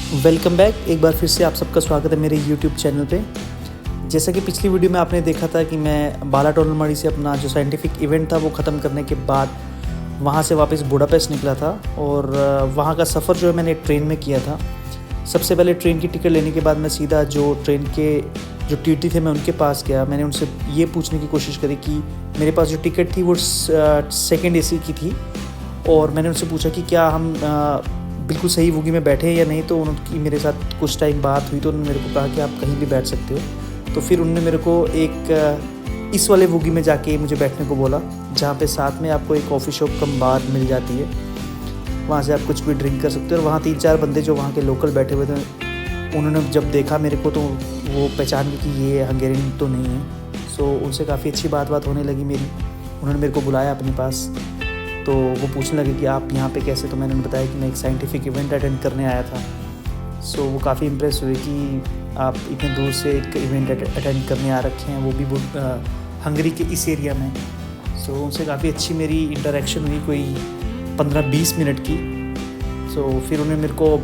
Welcome back. एक बार फिर से आप सबका स्वागत है मेरे यूट्यूब चैनल पे। जैसा कि पिछली वीडियो में आपने देखा था कि मैं बाला टोरनमड़ी से अपना जो साइंटिफिक इवेंट था वो ख़त्म करने के बाद वहाँ से वापस बुडापेस्ट निकला था और वहाँ का सफ़र जो है मैंने ट्रेन में किया था। सबसे पहले ट्रेन की टिकट लेने के बाद मैं सीधा जो ट्रेन के जो टीटी थे मैं उनके पास गया। मैंने उनसे ये पूछने की कोशिश करी कि मेरे पास जो टिकट थी वो सेकेंड एसी की थी और मैंने उनसे पूछा कि क्या हम बिल्कुल सही बोगी में बैठे या नहीं। तो उनकी मेरे साथ कुछ टाइम बात हुई तो उन्होंने मेरे को कहा कि आप कहीं भी बैठ सकते हो। तो फिर उन्होंने मेरे को एक इस वाले बोगी में जाके मुझे बैठने को बोला, जहाँ पे साथ में आपको एक कॉफ़ी शॉप कम बार मिल जाती है, वहाँ से आप कुछ भी ड्रिंक कर सकते हो। और वहाँ 3-4 बंदे जो वहाँ के लोकल बैठे हुए थे, उन्होंने जब देखा मेरे को तो वो पहचान गए कि ये हंगेरियन तो नहीं है। सो उनसे काफ़ी अच्छी बात होने लगी मेरी। उन्होंने मेरे को बुलाया अपने पास, तो वो पूछने लगे कि आप यहाँ पे कैसे। तो मैंने उन्हें बताया कि मैं एक साइंटिफिक इवेंट अटेंड करने आया था। सो वो काफ़ी इम्प्रेस हुए कि आप इतने दूर से एक इवेंट अटेंड करने आ रखे हैं, वो भी हंगरी के इस एरिया में। सो उनसे काफ़ी अच्छी मेरी इंटरेक्शन हुई, कोई 15-20 मिनट की। सो फिर उन्होंने मेरे को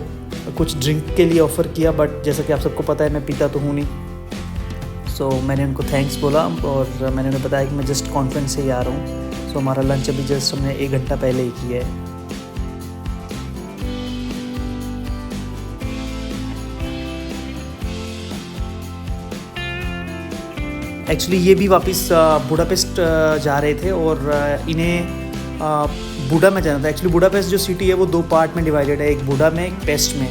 कुछ ड्रिंक के लिए ऑफ़र किया, बट जैसा कि आप सबको पता है मैं पीता तो हूँ नहीं। सो मैंने उनको थैंक्स बोला और मैंने उन्हें बताया कि मैं जस्ट कॉन्फ्रेंस से ही आ रहा हूँ। तो हमारा लंच अभी जस्ट हमने 1 घंटा पहले ही किया है। एक्चुअली ये भी वापस बुडापेस्ट जा रहे थे और इन्हें बुडा में जाना था। एक्चुअली बुडापेस्ट जो सिटी है वो 2 पार्ट में डिवाइडेड है, एक बुडा में एक पेस्ट में।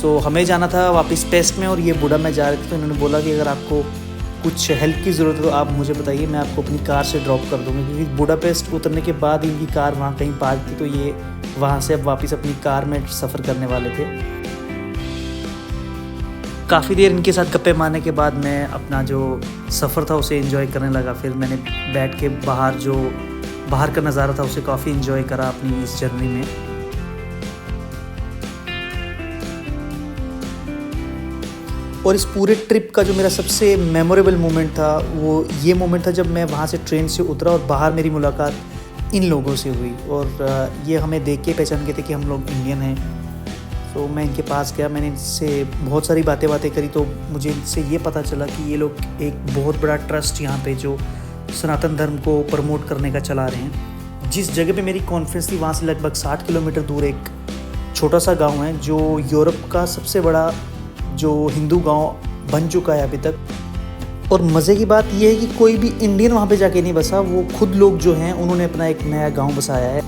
सो हमें जाना था वापस पेस्ट में और ये बुडा में जा रहे थे। तो इन्होंने बोला कि अगर आपको कुछ हेल्प की ज़रूरत है तो आप मुझे बताइए, मैं आपको अपनी कार से ड्रॉप कर दूँगी। क्योंकि बुडापेस्ट उतरने के बाद इनकी कार वहाँ कहीं पार्क थी, तो ये वहाँ से अब वापस अपनी कार में सफ़र करने वाले थे। काफ़ी देर इनके साथ गप्पे मारने के बाद मैं अपना जो सफ़र था उसे एंजॉय करने लगा। फिर मैंने बैठ के बाहर का नज़ारा था उसे काफ़ी एंजॉय करा अपनी इस जर्नी में। और इस पूरे ट्रिप का जो मेरा सबसे मेमोरेबल मोमेंट था वो ये मोमेंट था जब मैं वहाँ से ट्रेन से उतरा और बाहर मेरी मुलाकात इन लोगों से हुई और ये हमें देख के पहचान गए थे कि हम लोग इंडियन हैं। तो मैं इनके पास गया, मैंने इनसे बहुत सारी बातें करी। तो मुझे इनसे ये पता चला कि ये लोग एक बहुत बड़ा ट्रस्ट यहाँ पे जो सनातन धर्म को प्रमोट करने का चला रहे हैं। जिस जगह पे मेरी कॉन्फ्रेंस थी वहाँ से लगभग 60 किलोमीटर दूर एक छोटा सा गाँव है जो यूरोप का सबसे बड़ा जो हिंदू गांव बन चुका है अभी तक। और मज़े की बात यह है कि कोई भी इंडियन वहाँ पे जाके नहीं बसा, वो खुद लोग जो हैं उन्होंने अपना एक नया गांव बसाया है।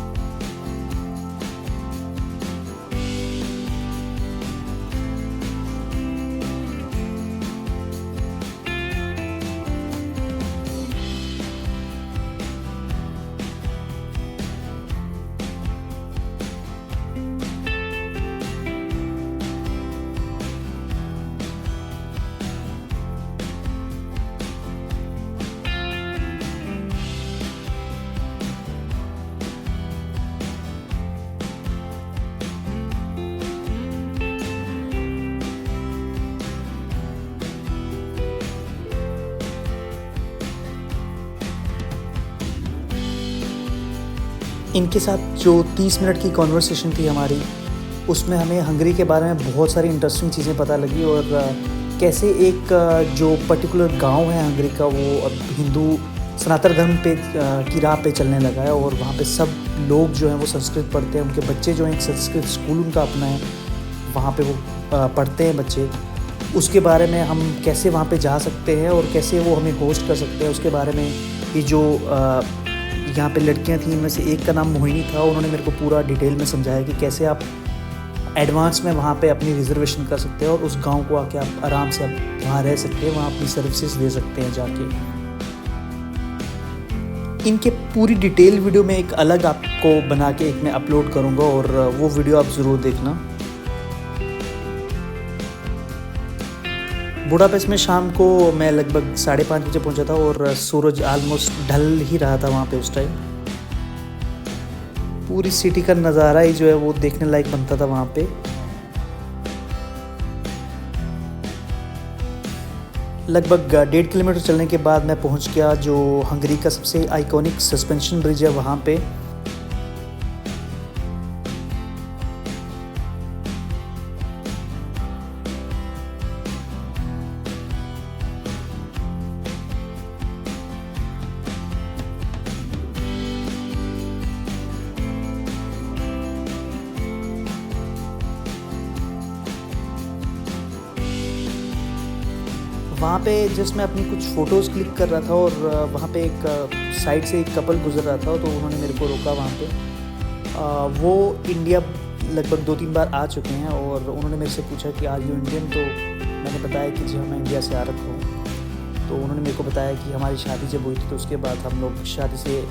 इनके साथ जो 30 मिनट की कॉन्वर्सेशन थी हमारी, उसमें हमें हंगरी के बारे में बहुत सारी इंटरेस्टिंग चीज़ें पता लगी और कैसे एक जो पर्टिकुलर गांव है हंगरी का वो अब हिंदू सनातन धर्म पे की राह पे चलने लगा है और वहाँ पे सब लोग जो हैं वो संस्कृत पढ़ते हैं। उनके बच्चे जो हैं एक संस्कृत स्कूल उनका अपना है, वहाँ पे वो पढ़ते हैं बच्चे। उसके बारे में हम कैसे वहाँ पे जा सकते हैं और कैसे वो हमें होस्ट कर सकते हैं उसके बारे में। ये जो यहाँ पे लड़कियाँ थी, इनमें से एक का नाम मोहिनी था, उन्होंने मेरे को पूरा डिटेल में समझाया कि कैसे आप एडवांस में वहाँ पे अपनी रिजर्वेशन कर सकते हैं और उस गांव को आके आप आराम से आप वहाँ रह सकते हैं, वहाँ अपनी सर्विसेज दे सकते हैं जाके। इनके पूरी डिटेल वीडियो में एक अलग आपको बना के एक मैं अपलोड करूँगा और वो वीडियो आप ज़रूर देखना। बुडापेस्ट में शाम को मैं लगभग 5:30 बजे पहुंचा था और सूरज ऑलमोस्ट ढल ही रहा था वहाँ पे उस टाइम। पूरी सिटी का नज़ारा ही जो है वो देखने लायक बनता था वहाँ पे। लगभग 1.5 किलोमीटर चलने के बाद मैं पहुँच गया जो हंगरी का सबसे आइकॉनिक सस्पेंशन ब्रिज है वहाँ पे। वहाँ पे जस्ट मैं अपनी कुछ फ़ोटोज़ क्लिक कर रहा था और वहाँ पे एक साइड से एक कपल गुज़र रहा था, तो उन्होंने मेरे को रोका वहाँ पे। वो इंडिया लगभग 2-3 बार आ चुके हैं और उन्होंने मेरे से पूछा कि आर यू इंडियन, तो मैंने बताया कि जी हाँ, मैं इंडिया से आ रखा हूँ। तो उन्होंने मेरे को बताया कि हमारी शादी जब हुई थी तो उसके बाद हम लोग शादी से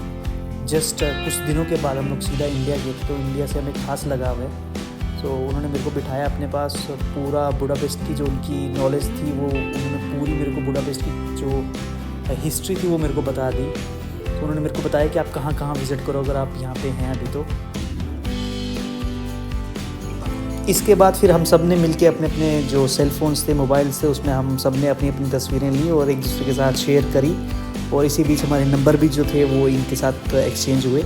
जस्ट कुछ दिनों के बाद हम लोग सीधा इंडिया गए थे, तो इंडिया से हमें खास लगाव है। तो उन्होंने मेरे को बिठाया अपने पास, पूरा बुडापेस्ट की जो उनकी नॉलेज थी वो उन्होंने पूरी मेरे को बुडापेस्ट की जो हिस्ट्री थी वो मेरे को बता दी। तो उन्होंने मेरे को बताया कि आप कहाँ कहाँ विज़िट करो अगर आप यहाँ पे हैं अभी। तो इसके बाद फिर हम सब ने मिलके अपने अपने जो सेल फोन्स थे, मोबाइल्स थे, उसमें हम सब ने अपनी अपनी तस्वीरें ली और एक दूसरे के साथ शेयर करी, और इसी बीच हमारे नंबर भी जो थे वो इनके साथ एक्सचेंज हुए।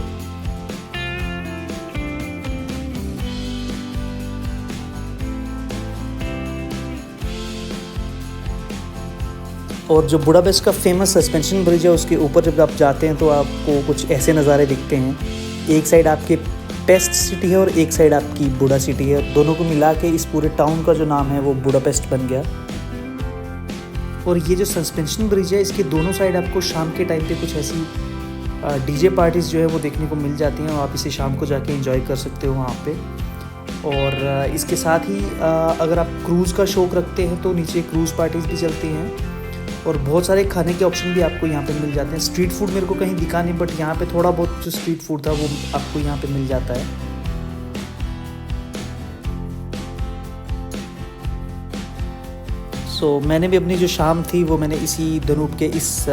और जो बुडापेस्ट का फेमस सस्पेंशन ब्रिज है उसके ऊपर जब आप जाते हैं तो आपको कुछ ऐसे नज़ारे दिखते हैं। एक साइड आपके पेस्ट सिटी है और एक साइड आपकी बुडा सिटी है, दोनों को मिला के इस पूरे टाउन का जो नाम है वो बुडापेस्ट बन गया। और ये जो सस्पेंशन ब्रिज है इसके दोनों साइड आपको शाम के टाइम पे कुछ ऐसी डीजे पार्टीज़ जो है वो देखने को मिल जाती हैं, और आप इसे शाम को जाके एंजॉय कर सकते हो वहाँ पे। और इसके साथ ही अगर आप क्रूज़ का शौक़ रखते हैं तो नीचे क्रूज़ पार्टीज़ भी चलती हैं, और बहुत सारे खाने के ऑप्शन भी आपको यहाँ पे मिल जाते हैं। स्ट्रीट फूड मेरे को कहीं दिखा नहीं, बट यहाँ पे थोड़ा बहुत जो स्ट्रीट फूड था वो आपको यहाँ पे मिल जाता है। मैंने भी अपनी जो शाम थी वो मैंने इसी दनूब के इस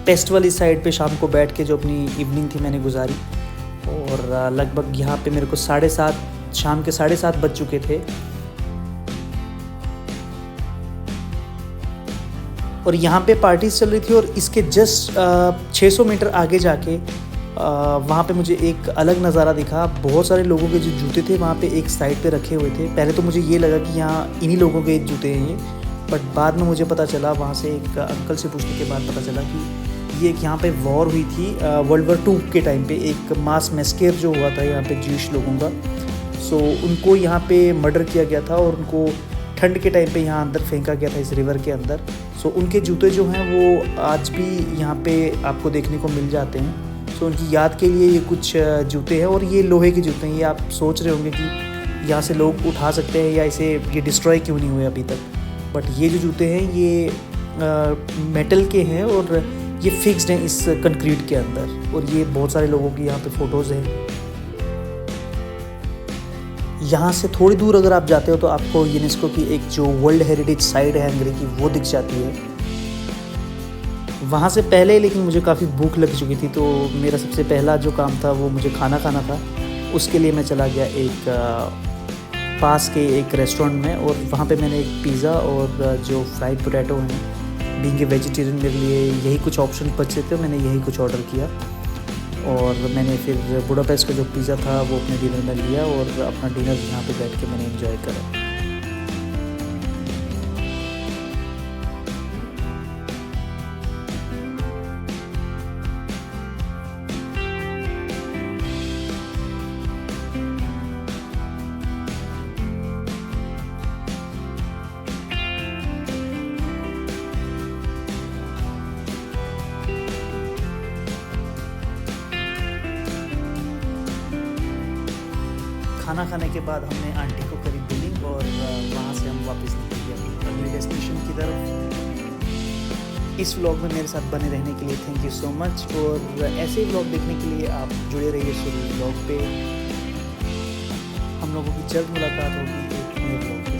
पेस्ट वाली साइड पे शाम को बैठ के जो अपनी इवनिंग थी मैंने गुजारी। और लगभग यहाँ पे मेरे को शाम के 7:30 बज चुके थे। और यहाँ पे पार्टीज़ चल रही थी, और इसके जस्ट 600 मीटर आगे जाके वहाँ पे मुझे एक अलग नज़ारा दिखा। बहुत सारे लोगों के जो जूते थे वहाँ पे एक साइड पे रखे हुए थे। पहले तो मुझे ये लगा कि यहाँ इन्हीं लोगों के जूते हैं ये, बट बाद में मुझे पता चला, वहाँ से एक अंकल से पूछने के बाद पता चला कि ये एक यहाँ पे वॉर हुई थी वर्ल्ड वॉर 2 के टाइम पे, एक मास मैस्केर जो हुआ था यहाँ पे ज्यूइश लोगों का। उनको यहाँ पे मर्डर किया गया था और उनको ठंड के टाइम पे यहाँ अंदर फेंका गया था इस रिवर के अंदर। उनके जूते जो हैं वो आज भी यहाँ पे आपको देखने को मिल जाते हैं। उनकी याद के लिए ये कुछ जूते हैं, और ये लोहे के जूते हैं। ये आप सोच रहे होंगे कि यहाँ से लोग उठा सकते हैं या ये डिस्ट्रॉय क्यों नहीं हुए अभी तक, बट ये जो जूते हैं ये मेटल के हैं और ये फिक्स्ड हैं इस कंक्रीट के अंदर। और ये बहुत सारे लोगों की यहाँ पे फ़ोटोज़ हैं। यहाँ से थोड़ी दूर अगर आप जाते हो तो आपको यूनेस्को की एक जो वर्ल्ड हेरिटेज साइट है हंगरी की, वो दिख जाती है। वहाँ से पहले लेकिन मुझे काफ़ी भूख लग चुकी थी, तो मेरा सबसे पहला जो काम था वो मुझे खाना खाना था। उसके लिए मैं चला गया एक पास के एक रेस्टोरेंट में, और वहाँ पे मैंने एक पिज़्ज़ा और जो फ्राइड पोटैटो हैं, बीइंग ए वेजिटेरियन मेरे लिए यही कुछ ऑप्शन बचे थे, मैंने यही कुछ ऑर्डर किया। और मैंने फिर बुडापेस्ट का जो पिज़्ज़ा था वो अपने डिनर में लिया, और अपना डिनर यहाँ पे बैठ के मैंने एंजॉय करा। खाना खाने के बाद हमने आंटी को करी बिलिंग, और वहाँ से हम वापस निकल गए अपनी डेस्टिनेशन की तरफ। इस व्लॉग में मेरे साथ बने रहने के लिए थैंक यू सो मच, और ऐसे ही व्लॉग देखने के लिए आप जुड़े रहिए शुरू व्लॉग पे। हम लोगों की जल्द मुलाकात होगी एक नए व्लॉग।